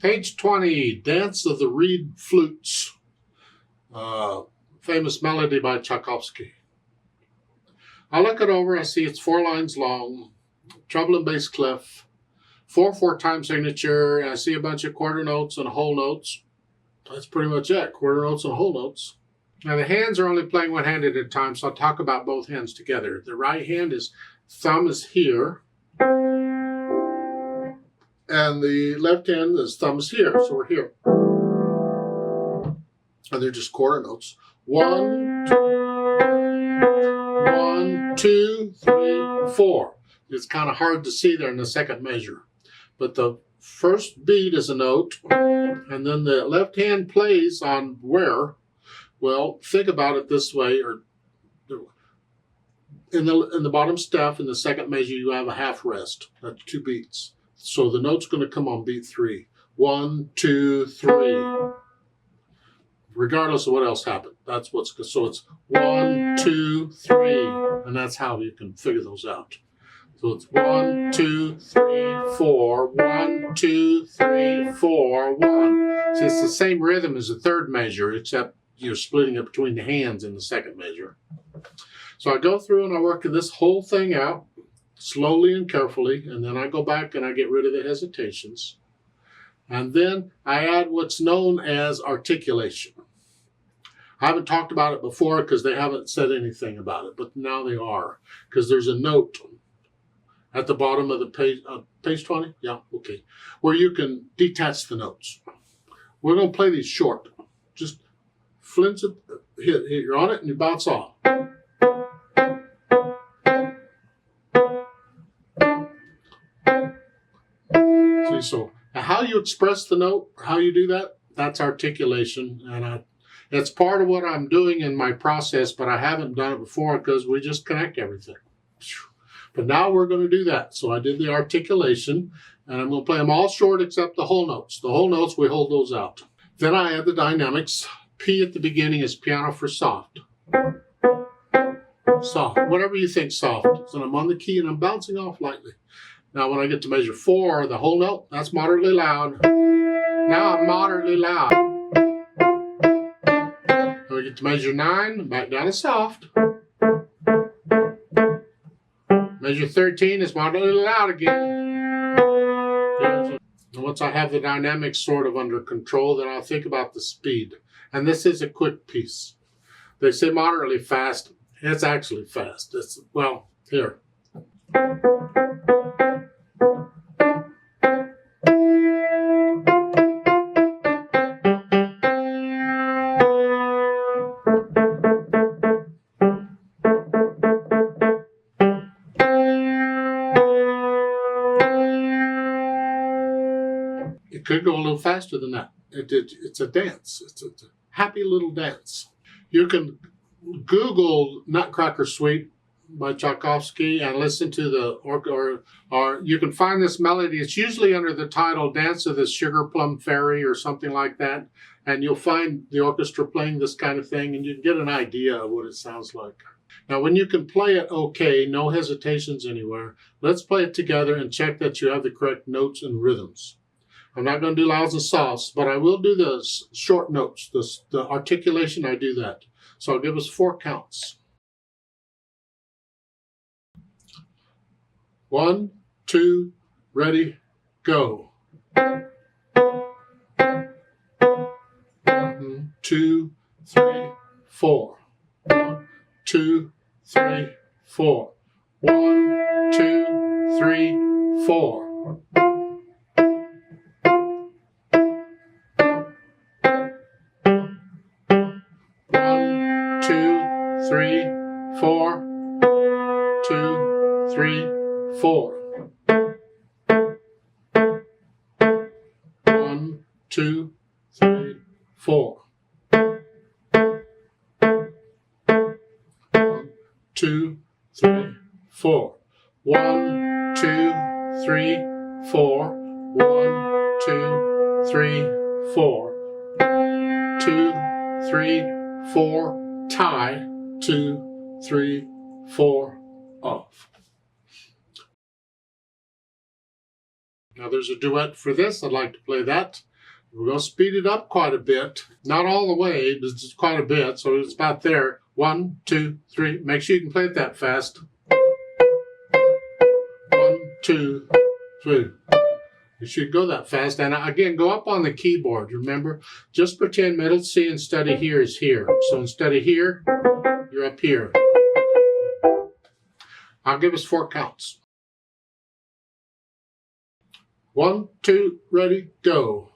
Page 20, Dance of the Reed Flutes, famous melody by Tchaikovsky. I look it over, I see it's 4 lines long, treble and bass clef, 4/4 time signature, and I see a bunch of quarter notes and whole notes. That's pretty much it, quarter notes and whole notes. Now the hands are only playing one hand at a time, so I'll talk about both hands together. The right hand thumb is here, and the left hand is thumb is here, so we're here. And they're just quarter notes. 1, 2, 3, 4. It's kind of hard to see there in the second measure. But the first beat is a note, and then the left hand plays on where. Well, think about it this way, or in the bottom staff, in the second measure, you have a half rest. That's 2 beats. So the note's going to come on beat 3. 1, 2, 3. Regardless of what else happened. That's what's good. So it's 1, 2, 3. And that's how you can figure those out. So it's 1, 2, 3, 4. 1, 2, 3, 4, 1. So it's the same rhythm as the third measure, except you're splitting it between the hands in the second measure. So I go through and I work this whole thing out slowly and carefully, and then I go back and I get rid of the hesitations. And then I add what's known as articulation. I haven't talked about it before because they haven't said anything about it, but now they are, because there's a note at the bottom of the page, page 20? Yeah, okay, where you can detach the notes. We're going to play these short. Just flinch it, hit, you're on it, and you bounce off. See, so how you express the note, how you do that, that's articulation, and it's part of what I'm doing in my process, but I haven't done it before because we just connect everything. But now we're going to do that. So I did the articulation, and I'm going to play them all short except the whole notes. The whole notes, we hold those out. Then I add the dynamics. P at the beginning is piano for soft. Soft, whatever you think soft. So I'm on the key and I'm bouncing off lightly. Now when I get to measure 4, the whole note, that's moderately loud. Now I'm moderately loud. When we get to measure 9, back down to soft. Measure 13 is moderately loud again. And once I have the dynamics sort of under control, then I'll think about the speed. And this is a quick piece. They say moderately fast. It's actually fast. It's, well, here. It could go a little faster than that. It's a dance. It's a happy little dance. You can Google Nutcracker Suite by Tchaikovsky and listen to the, or you can find this melody. It's usually under the title Dance of the Sugar Plum Fairy or something like that. And you'll find the orchestra playing this kind of thing, and you can get an idea of what it sounds like. Now, when you can play it okay, no hesitations anywhere, let's play it together and check that you have the correct notes and rhythms. I'm not going to do louds and softs, but I will do the short notes. The articulation, I do that. So I'll give us 4 counts. 1, 2, ready, go. 1, 2, 3, 4. 1, 2, 3, 4. 1, 2, 3, 4. 3, 4, 2, 3, 4. 1, 2, 3, 4. 1, 2, 3, 4. 1, 2, 3, 4. 1, 2, 3, 4. 2, 3, 4. Tie. 2, 3, 4, off. Now there's a duet for this. I'd like to play that. We're going to speed it up quite a bit. Not all the way, but just quite a bit. So it's about there. 1, 2, 3. Make sure you can play it that fast. 1, 2, 3. You should go that fast. And again, go up on the keyboard. Remember, just pretend middle C instead of here is here. So instead of here, you're up here. I'll give us 4 counts. 1, 2, ready, go.